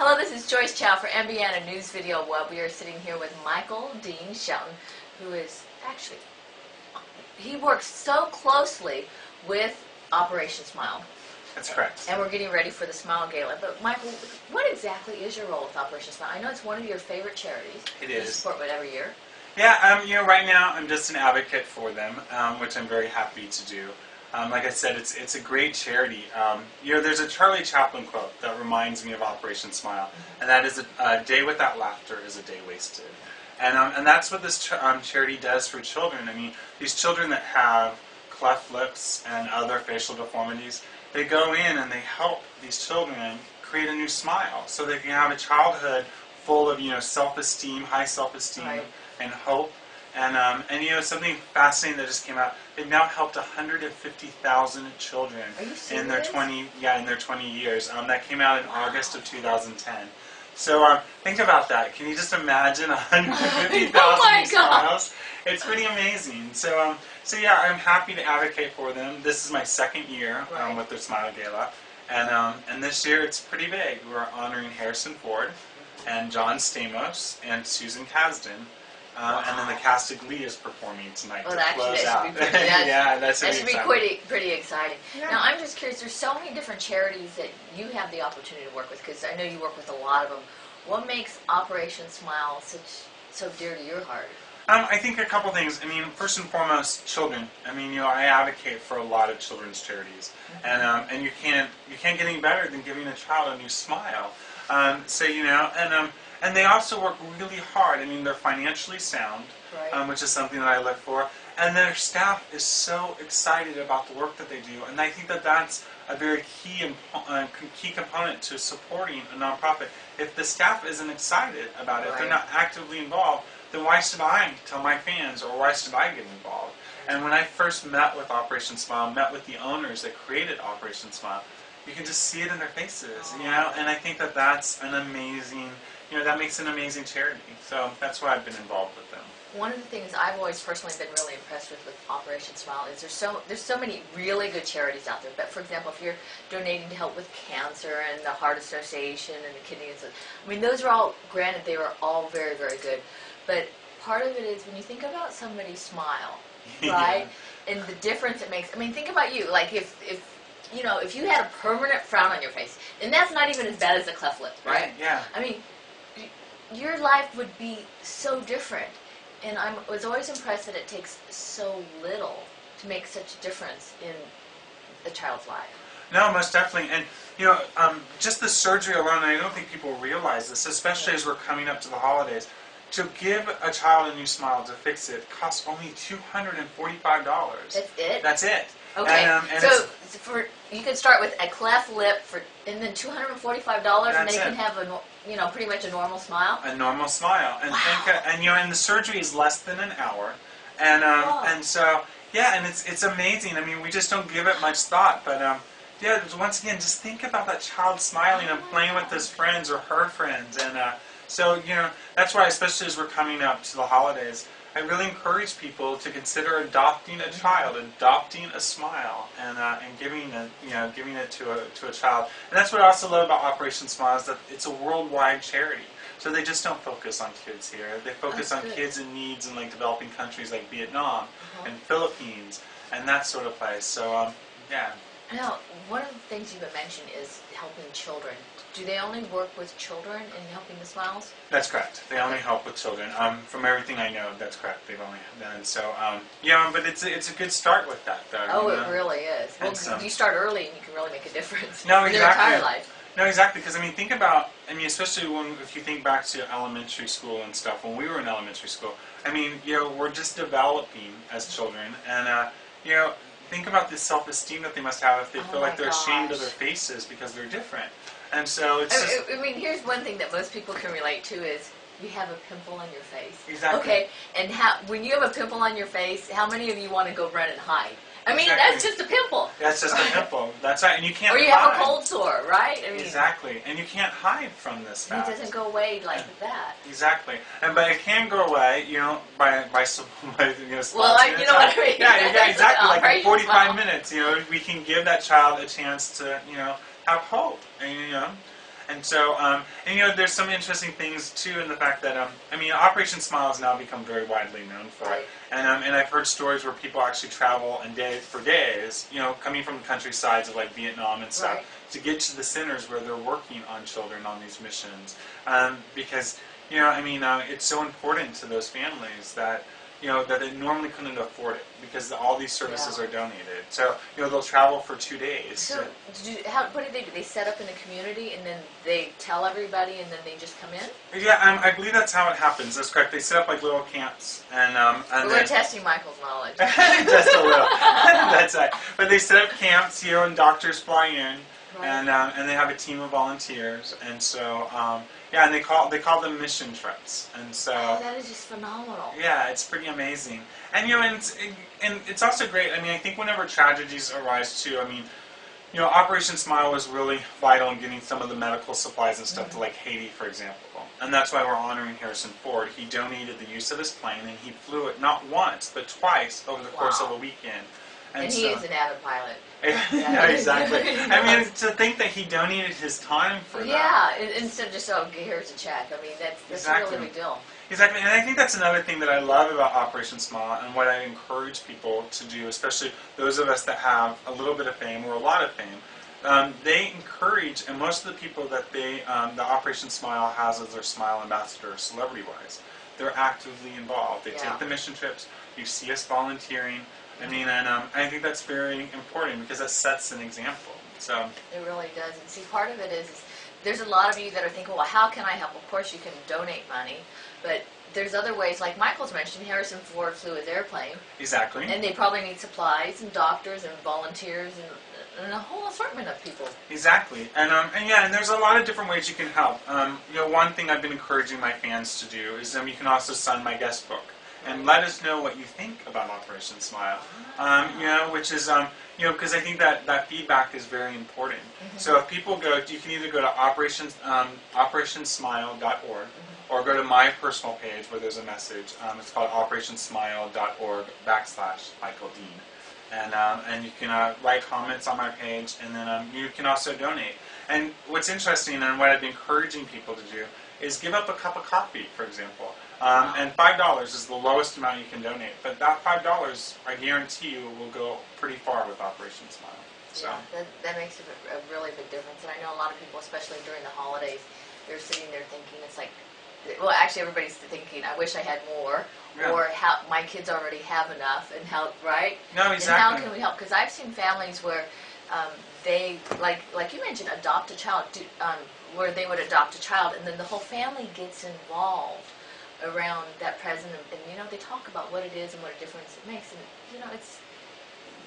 Hello, this is Joyce Chow for Ambiana News Video Web. We are sitting here with Michael Dean Shelton, who is actually, he works so closely with Operation Smile. That's correct. And we're getting ready for the Smile Gala. But Michael, what exactly is your role with Operation Smile? I know it's one of your favorite charities. It is. You support it every year. Yeah, right now I'm just an advocate for them, which I'm very happy to do. Like I said, it's a great charity. There's a Charlie Chaplin quote that reminds me of Operation Smile, and that is a day without laughter is a day wasted. And that's what this charity does for children. I mean, these children that have cleft lips and other facial deformities, they go in and they help these children create a new smile so they can have a childhood full of self-esteem, high self-esteem, right, and hope. And something fascinating that just came out. They've now helped 150,000 children in their 20 years. That came out in August of 2010. So think about that. Can you just imagine 150,000 smiles? It's pretty amazing. So yeah, I'm happy to advocate for them. This is my second year with their Smile Gala, and this year it's pretty big. We're honoring Harrison Ford, and John Stamos, and Susan Kasdan. And then the cast of Glee is performing tonight to close out. That should be pretty exciting. Yeah. Now, I'm just curious, there's so many different charities that you have the opportunity to work with, because I know you work with a lot of them. What makes Operation Smile so dear to your heart? I think a couple things. I mean, first and foremost, children. I mean, I advocate for a lot of children's charities, and you can't get any better than giving a child a new smile. And they also work really hard. I mean, they're financially sound, which is something that I look for. And their staff is so excited about the work that they do. And I think that that's a very key component to supporting a nonprofit. If the staff isn't excited about it, if they're not actively involved, then why should I tell my fans, or why should I get involved? And when I first met with Operation Smile, met with the owners that created Operation Smile, you can just see it in their faces, and I think that that's an amazing, that makes an amazing charity. So that's why I've been involved with them. One of the things I've always personally been really impressed with Operation Smile is there's so many really good charities out there. But for example, if you're donating to help with cancer and the Heart Association and the Kidney Association, I mean, those are all, granted, they were all very, very good. But part of it is when you think about somebody's smile, right, and the difference it makes. I mean, think about you. Like if you had a permanent frown on your face, and that's not even as bad as a cleft lip, right? Yeah. I mean, your life would be so different. And I was always impressed that it takes so little to make such a difference in a child's life. No, most definitely. And, just the surgery alone, and I don't think people realize this, especially as we're coming up to the holidays, to give a child a new smile, to fix it, costs only $245. That's it? That's it. Okay, and you can start with a cleft lip and then $245, and they can have pretty much a normal smile. A normal smile, and and the surgery is less than an hour, and so and it's amazing. I mean, we just don't give it much thought, but once again, just think about that child smiling and playing with his friends or her friends, and so that's why, especially as we're coming up to the holidays, I really encourage people to consider adopting a child, adopting a smile, and giving it to a child. And that's what I also love about Operation Smile, is that it's a worldwide charity. So they just don't focus on kids here. They focus on kids in needs in developing countries like Vietnam and Philippines and that sort of place. So Now, one of the things you mentioned is helping children. Do they only work with children in helping the smiles? That's correct. They only help with children. From everything I know, that's correct. They've only done so. But it's a good start with that, though. Oh, it really is. Well, you start early, and you can really make a difference in their entire life. No, exactly. Because think about. Especially if you think back to elementary school and stuff. When we were in elementary school, we're just developing as children, and think about the self-esteem that they must have if they feel like they're ashamed of their faces because they're different. And so it's here's one thing that most people can relate to is you have a pimple on your face. Exactly. Okay, and when you have a pimple on your face, how many of you want to go run and hide? I mean, exactly. That's just a pimple. That's just a pimple. That's right, and you can't. Or you have a cold sore, right? Exactly, and you can't hide from this fact. It doesn't go away like that. Exactly, but it can go away, by well, you know what I mean. Yeah, exactly. Like in 45 minutes, we can give that child a chance to, have hope, And so, and there's some interesting things too in the fact that, Operation Smile has now become very widely known for Right. it. And I've heard stories where people actually travel and for days, coming from the countrysides of like Vietnam and stuff, Right. to get to the centers where they're working on children on these missions. Because, it's so important to those families that, that they normally couldn't afford it because all these services Yeah. are donated. So, they'll travel for 2 days. So, what do? They set up in the community and then they tell everybody and then they just come in? Yeah, I believe that's how it happens. That's correct. They set up like little camps, and We're testing Michael's knowledge. just a little. That's right. But they set up camps, and doctors fly in, Right. and they have a team of volunteers, and so and they call them mission trips, and so. Oh, that is just phenomenal. Yeah, it's pretty amazing, and and it's also great. I think whenever tragedies arise too, Operation Smile was really vital in getting some of the medical supplies and stuff to like Haiti, for example. And that's why we're honoring Harrison Ford. He donated the use of his plane, and he flew it not once, but twice over the course of a weekend. And he is an avid pilot. Yeah, exactly. To think that he donated his time for that. Yeah, instead of just, here's a check. That's Exactly. a really big deal. Exactly, and I think that's another thing that I love about Operation Smile and what I encourage people to do, especially those of us that have a little bit of fame or a lot of fame. They encourage, and most of the people that the Operation Smile has as their Smile ambassadors, celebrity-wise, they're actively involved. They take the mission trips. You see us volunteering. And I think that's very important because that sets an example. So it really does. And see, part of it is there's a lot of you that are thinking, well, how can I help? Of course, you can donate money, but there's other ways. Like Michael's mentioned, Harrison Ford flew his airplane. Exactly. And they probably need supplies and doctors and volunteers and a whole assortment of people. Exactly. And there's a lot of different ways you can help. One thing I've been encouraging my fans to do is you can also sign my guest book. And let us know what you think about Operation Smile, which is, because I think that feedback is very important. Mm-hmm. So if people go, you can either go to operationsmile.org or go to my personal page where there's a message. It's called operationsmile.org/Michael Dean. And you can write comments on my page, and then you can also donate. And what's interesting and what I've been encouraging people to do is give up a cup of coffee, for example. And $5 is the lowest amount you can donate. But that $5, I guarantee you, will go pretty far with Operation Smile. So. Yeah, that makes a really big difference. And I know a lot of people, especially during the holidays, they're sitting there thinking, it's like, well, actually everybody's thinking, I wish I had more, or how my kids already have enough, and how, right? No, exactly. And how can we help? Because I've seen families where they, like you mentioned, adopt a child, where they would adopt a child, and then the whole family gets involved around that present, and they talk about what it is and what a difference it makes, and it's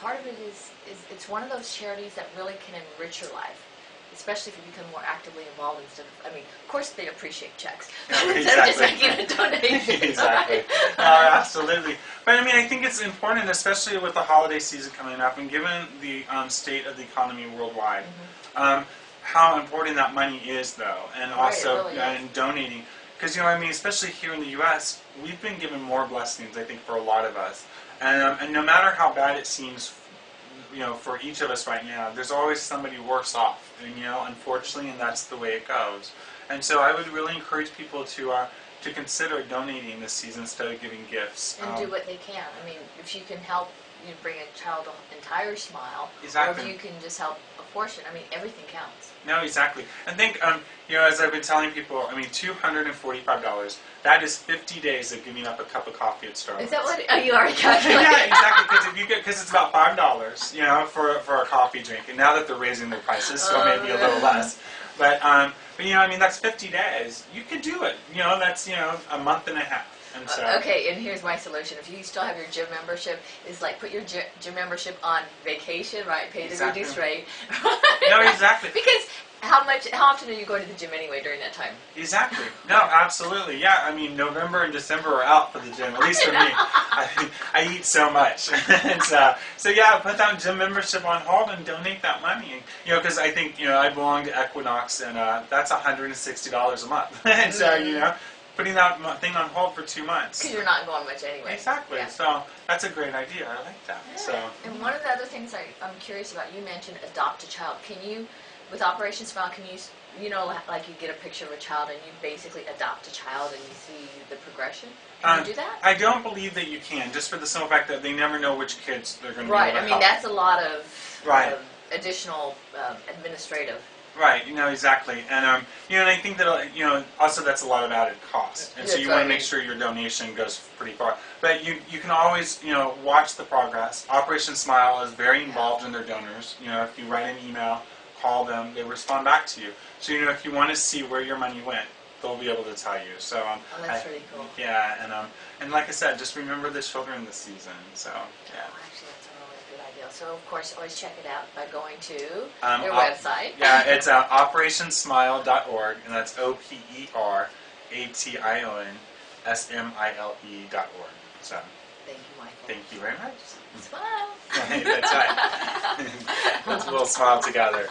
part of it is it's one of those charities that really can enrich your life, especially if you become more actively involved instead of, of course they appreciate checks instead of just making a donation. Exactly. Right? Absolutely. But I think it's important, especially with the holiday season coming up, and given the state of the economy worldwide, how important that money is, though, and also really in donating. Because, especially here in the U.S., we've been given more blessings, I think, for a lot of us. And no matter how bad it seems, for each of us right now, there's always somebody worse off, unfortunately, and that's the way it goes. And so I would really encourage people to consider donating this season instead of giving gifts. And do what they can. If you can help bring a child an entire smile, exactly. Or if you can just help a portion, everything counts. No, exactly. And think, as I've been telling people, $245, that is 50 days of giving up a cup of coffee at Starbucks. Is that what, you already calculated? Yeah, exactly, because it's about $5, for a coffee drink. And now that they're raising their prices, so maybe a little less. But that's 50 days. You could do it. That's, a month and a half. And so. Okay, and here's my solution. If you still have your gym membership, is like put your gym membership on vacation, right? Pay the reduced rate. No, exactly. Because how often are you going to the gym anyway during that time? Exactly. No, absolutely. Yeah, November and December are out for the gym, at least for me. I eat so much. And so yeah, put that gym membership on hold and donate that money. Because I think, I belong to Equinox, and that's $160 a month. And so, putting that thing on hold for 2 months. Because you're not going much anyway. Exactly. Yeah. So that's a great idea. I like that. Yeah. So. And one of the other things I'm curious about, you mentioned adopt a child. Can you, with Operation Smile, you know, like you get a picture of a child and you basically adopt a child and you see the progression? Can you do that? I don't believe that you can, just for the simple fact that they never know which kids they're going to be Right. able to I mean, help. that's a lot of Right. additional administrative. Right, exactly, and and I think that also that's a lot of added cost, and so That's you want right. to make sure your donation goes pretty far. But you can always watch the progress. Operation Smile is very involved in their donors. If you write an email, call them, they respond back to you. So if you want to see where your money went, they'll be able to tell you. So That's really cool. Yeah, and like I said, just remember the children this season. So yeah. Actually, that's a really good idea. So, of course, always check it out by going to their Op- website. Yeah, it's operationsmile.org, and that's OPERATIONSMILE.org. So, Thank you, Michael. thank you very much. Smile. That's right. Let's all smile together.